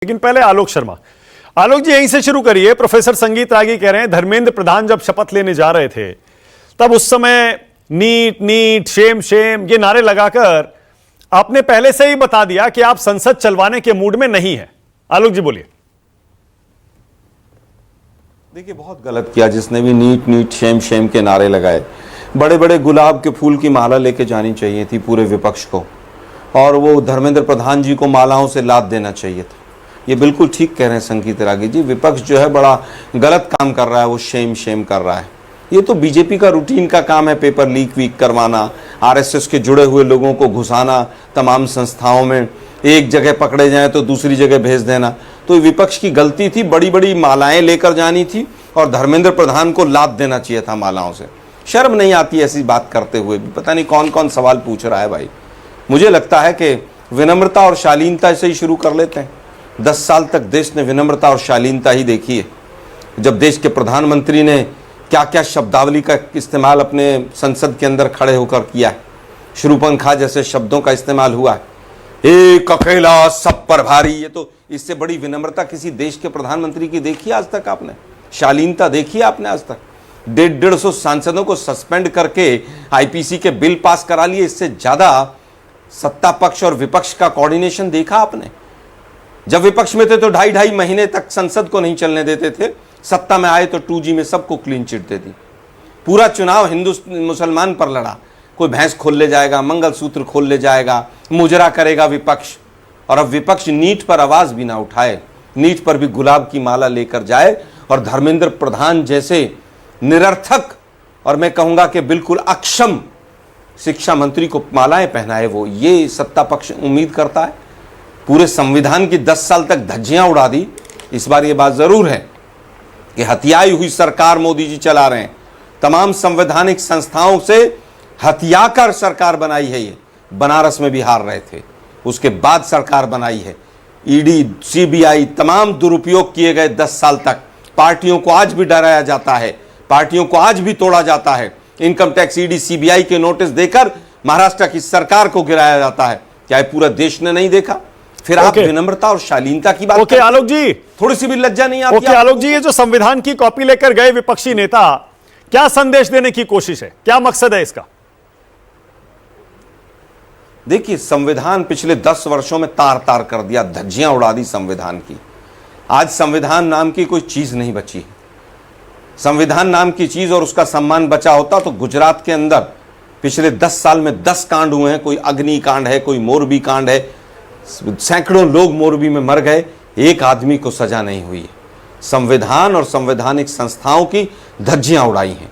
लेकिन पहले आलोक शर्मा। आलोक जी, यहीं से शुरू करिए। प्रोफेसर संगीत रागी कह रहे हैं धर्मेंद्र प्रधान जब शपथ लेने जा रहे थे तब उस समय नीट नीट शेम शेम ये नारे लगाकर आपने पहले से ही बता दिया कि आप संसद चलवाने के मूड में नहीं है। आलोक जी बोलिए। देखिए, बहुत गलत किया जिसने भी नीट नीट शेम शेम के नारे लगाए। बड़े बड़े गुलाब के फूल की माला लेके जानी चाहिए थी पूरे विपक्ष को, और वो धर्मेंद्र प्रधान जी को मालाओं से लाद देना चाहिए था। ये बिल्कुल ठीक कह रहे हैं संगीत रागी जी, विपक्ष जो है बड़ा गलत काम कर रहा है, वो शेम शेम कर रहा है। ये तो बीजेपी का रूटीन का काम है, पेपर लीक वीक करवाना, आरएसएस के जुड़े हुए लोगों को घुसाना तमाम संस्थाओं में, एक जगह पकड़े जाएं तो दूसरी जगह भेज देना। तो विपक्ष की गलती थी, बड़ी बड़ी मालाएं लेकर जानी थी और धर्मेंद्र प्रधान को लाद देना चाहिए था मालाओं से। शर्म नहीं आती ऐसी बात करते हुए भी? पता नहीं कौन कौन सवाल पूछ रहा है भाई। मुझे लगता है कि विनम्रता और शालीनता से ही शुरू कर लेते हैं। 10 साल तक देश ने विनम्रता और शालीनता ही देखी है। जब देश के प्रधानमंत्री ने क्या क्या शब्दावली का इस्तेमाल अपने संसद के अंदर खड़े होकर किया है, शूरपंखा जैसे शब्दों का इस्तेमाल हुआ है, एक अकेला सब पर भारी। ये तो इससे बड़ी विनम्रता किसी देश के प्रधानमंत्री की देखी आज तक आपने? शालीनता देखी आपने आज तक? 150 सांसदों को सस्पेंड करके आईपीसी के बिल पास करा लिए। इससे ज्यादा सत्ता पक्ष और विपक्ष का कोऑर्डिनेशन देखा आपने? जब विपक्ष में थे तो 2.5 महीने तक संसद को नहीं चलने देते थे, सत्ता में आए तो 2G में सबको क्लीन चिट दे दी। पूरा चुनाव हिंदू मुसलमान पर लड़ा। कोई भैंस खोल ले जाएगा, मंगलसूत्र खोल ले जाएगा, मुजरा करेगा विपक्ष। और अब विपक्ष नीट पर आवाज भी ना उठाए, नीट पर भी गुलाब की माला लेकर जाए और धर्मेंद्र प्रधान जैसे निरर्थक और मैं कहूंगा कि बिल्कुल अक्षम शिक्षा मंत्री को मालाएं पहनाए। वो ये सत्ता पक्ष उम्मीद करता है? पूरे संविधान की 10 साल तक धज्जियां उड़ा दी। इस बार ये बात जरूर है कि हथियाई हुई सरकार मोदी जी चला रहे हैं। तमाम संवैधानिक संस्थाओं से हथियाकर सरकार बनाई है। ये बनारस में भी हार रहे थे, उसके बाद सरकार बनाई है। ईडी सीबीआई तमाम दुरुपयोग किए गए 10 साल तक। पार्टियों को आज भी डराया जाता है, पार्टियों को आज भी तोड़ा जाता है। इनकम टैक्स ईडी सीबीआई के नोटिस देकर महाराष्ट्र की सरकार को गिराया जाता है। क्या ये पूरा देश ने नहीं देखा? फिर आप विनम्रता और शालीनता की बात आलोक जी, थोड़ी सी भी लज्जा नहीं आती? आलोक जी, ये जो संविधान की कॉपी लेकर गए विपक्षी नेता, क्या संदेश देने की कोशिश है? क्या मकसद है इसका? देखिए, संविधान पिछले 10 वर्षों में तार तार कर दिया, धज्जियां उड़ा दी संविधान की। आज संविधान नाम की कोई चीज नहीं बची है। संविधान नाम की चीज और उसका सम्मान बचा होता तो गुजरात के अंदर पिछले 10 साल में 10 कांड हुए हैं। कोई अग्निकांड है, कोई मोरबी कांड है, सैकड़ों लोग मोरबी में मर गए, एक आदमी को सजा नहीं हुई है। संविधान और संवैधानिक संस्थाओं की धज्जियां उड़ाई हैं।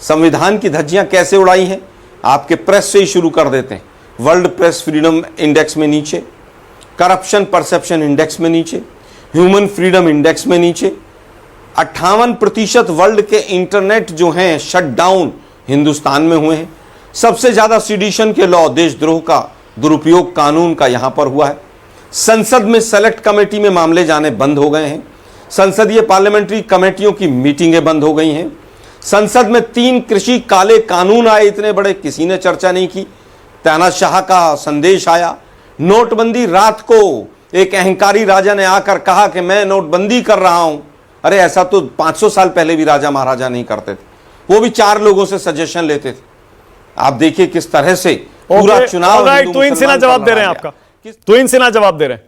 संविधान की धज्जियां कैसे उड़ाई हैं? आपके प्रेस से ही शुरू कर देते हैं। वर्ल्ड प्रेस फ्रीडम इंडेक्स में नीचे, करप्शन परसेप्शन इंडेक्स में नीचे, ह्यूमन फ्रीडम इंडेक्स में नीचे। 58% वर्ल्ड के इंटरनेट जो हैं शट डाउन हिंदुस्तान में हुए हैं। सबसे ज्यादा सिडिशन के लॉ, देशद्रोह का दुरुपयोग कानून का यहां पर हुआ है। संसद में सेलेक्ट कमेटी में मामले जाने बंद हो गए हैं। संसदीय पार्लियामेंट्री कमेटियों की मीटिंगें बंद हो गई हैं। संसद में 3 कृषि काले कानून आए, इतने बड़े, किसी ने चर्चा नहीं की। तानाशाह का संदेश आया। नोटबंदी, रात को एक अहंकारी राजा ने आकर कहा कि मैं नोटबंदी कर रहा हूं। अरे ऐसा तो 500 साल पहले भी राजा महाराजा नहीं करते थे, वो भी 4 लोगों से सजेशन लेते थे। आप देखिए किस तरह से पूरा चुनाव तुहिन सिन्हा जवाब दे रहे हैं आपका, तुहिन सिन्हा जवाब दे रहे हैं।